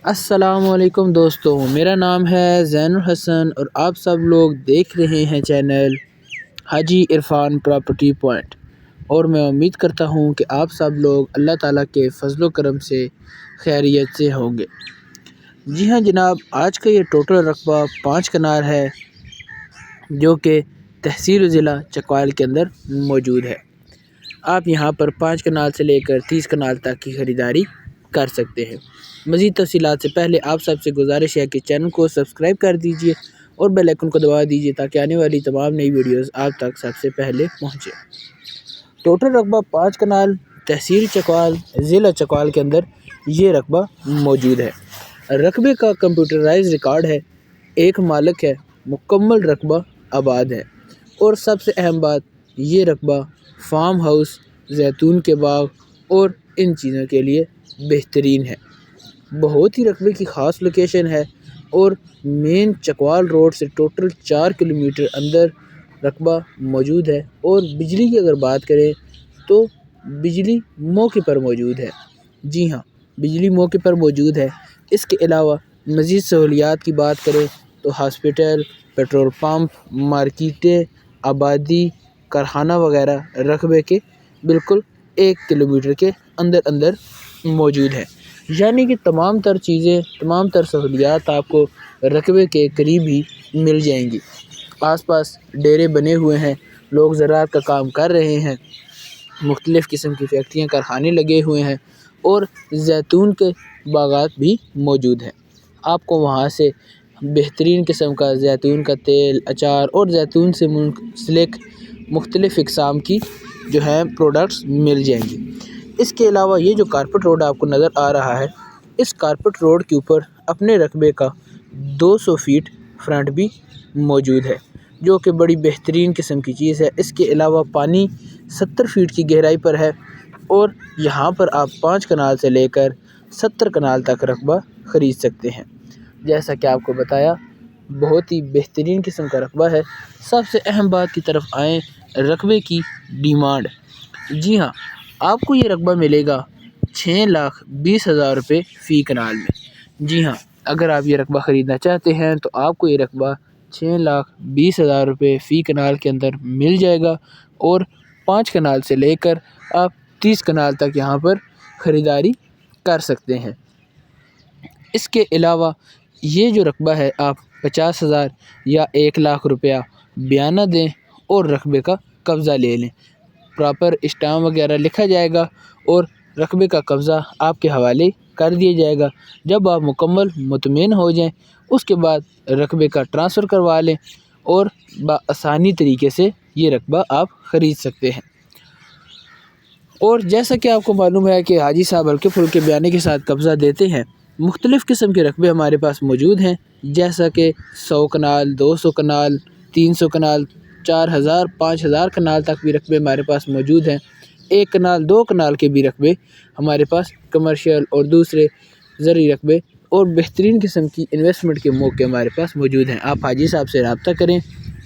السلام علیکم دوستوں، میرا نام ہے زین الحسن اور آپ سب لوگ دیکھ رہے ہیں چینل حاجی عرفان پراپرٹی پوائنٹ، اور میں امید کرتا ہوں کہ آپ سب لوگ اللہ تعالیٰ کے فضل و کرم سے خیریت سے ہوں گے۔ جی ہاں جناب، آج کا یہ ٹوٹل رقبہ 5 کنال ہے جو کہ تحصیل و ضلع چکوال کے اندر موجود ہے۔ آپ یہاں پر 5 کنال سے لے کر 30 کنال تک کی خریداری کر سکتے ہیں۔ مزید تفصیلات سے پہلے آپ سب سے گزارش ہے کہ چینل کو سبسکرائب کر دیجئے اور بیل آئیکن کو دبا دیجئے تاکہ آنے والی تمام نئی ویڈیوز آپ تک سب سے پہلے پہنچے۔ ٹوٹل رقبہ 5 کنال تحصیل چکوال ضلع چکوال کے اندر یہ رقبہ موجود ہے۔ رقبے کا کمپیوٹرائز ریکارڈ ہے، ایک مالک ہے، مکمل رقبہ آباد ہے، اور سب سے اہم بات یہ رقبہ فارم ہاؤس، زیتون کے باغ اور ان چیزوں کے لیے بہترین ہے۔ بہت ہی رقبے کی خاص لوکیشن ہے اور مین چکوال روڈ سے ٹوٹل 4 کلومیٹر اندر رقبہ موجود ہے، اور بجلی کی اگر بات کریں تو بجلی موقع پر موجود ہے۔ جی ہاں، بجلی موقع پر موجود ہے۔ اس کے علاوہ مزید سہولیات کی بات کریں تو ہاسپٹل، پیٹرول پمپ، مارکیٹیں، آبادی، کارخانہ وغیرہ رقبے کے بالکل 1 کلومیٹر کے اندر موجود ہے، یعنی کہ تمام تر چیزیں، تمام تر سہولیات آپ کو رقبے کے قریب ہی مل جائیں گی۔ آس پاس ڈیرے بنے ہوئے ہیں، لوگ زراعت کا کام کر رہے ہیں، مختلف قسم کی فیکٹریاں، کارخانے لگے ہوئے ہیں، اور زیتون کے باغات بھی موجود ہیں۔ آپ کو وہاں سے بہترین قسم کا زیتون کا تیل، اچار اور زیتون سے منسلک مختلف اقسام کی جو ہے پروڈکٹس مل جائیں گی۔ اس کے علاوہ یہ جو کارپٹ روڈ آپ کو نظر آ رہا ہے، اس کارپٹ روڈ کے اوپر اپنے رقبے کا 200 فیٹ فرنٹ بھی موجود ہے، جو کہ بڑی بہترین قسم کی چیز ہے۔ اس کے علاوہ پانی 70 فیٹ کی گہرائی پر ہے، اور یہاں پر آپ 5 کنال سے لے کر 70 کنال تک رقبہ خرید سکتے ہیں۔ جیسا کہ آپ کو بتایا، بہت ہی بہترین قسم کا رقبہ ہے۔ سب سے اہم بات کی طرف آئیں، رقبے کی ڈیمانڈ۔ جی ہاں، آپ کو یہ رقبہ ملے گا 6,20,000 روپے فی کنال میں۔ جی ہاں، اگر آپ یہ رقبہ خریدنا چاہتے ہیں تو آپ کو یہ رقبہ 6,20,000 روپے فی کنال کے اندر مل جائے گا، اور 5 کنال سے لے کر آپ 30 کنال تک یہاں پر خریداری کر سکتے ہیں۔ اس کے علاوہ یہ جو رقبہ ہے، آپ 50,000 یا 1,00,000 روپیہ بیانہ دیں اور رقبے کا قبضہ لے لیں۔ پراپر اسٹامپ وغیرہ لکھا جائے گا اور رقبے کا قبضہ آپ کے حوالے کر دیا جائے گا۔ جب آپ مکمل مطمئن ہو جائیں، اس کے بعد رقبے کا ٹرانسفر کروا لیں، اور بآسانی طریقے سے یہ رقبہ آپ خرید سکتے ہیں۔ اور جیسا کہ آپ کو معلوم ہے کہ حاجی صاحب ہلکے پھلکے بیانے کے ساتھ قبضہ دیتے ہیں، مختلف قسم کے رقبے ہمارے پاس موجود ہیں، جیسا کہ 100 کنال، 200 کنال، 300 کنال، 4,000، 5,000 کنال تک بھی رقبے ہمارے پاس موجود ہیں۔ 1 کنال، 2 کنال کے بھی رقبے ہمارے پاس کمرشل اور دوسرے زرعی رقبے اور بہترین قسم کی انویسٹمنٹ کے موقع ہمارے پاس موجود ہیں۔ آپ حاجی صاحب سے رابطہ کریں،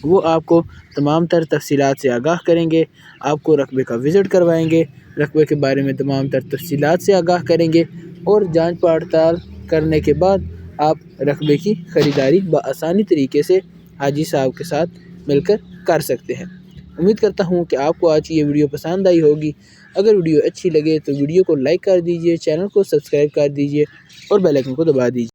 وہ آپ کو تمام تر تفصیلات سے آگاہ کریں گے، آپ کو رقبے کا وزٹ کروائیں گے، رقبے کے بارے میں تمام تر تفصیلات سے آگاہ کریں گے، اور جانچ پڑتال کرنے کے بعد آپ رقبے کی خریداری بآسانی طریقے سے حاجی صاحب کے ساتھ مل کر سکتے ہیں۔ امید کرتا ہوں کہ آپ کو آج کی یہ ویڈیو پسند آئی ہوگی۔ اگر ویڈیو اچھی لگے تو ویڈیو کو لائک کر دیجئے، چینل کو سبسکرائب کر دیجئے اور بیل آئیکن کو دبا دیجئے۔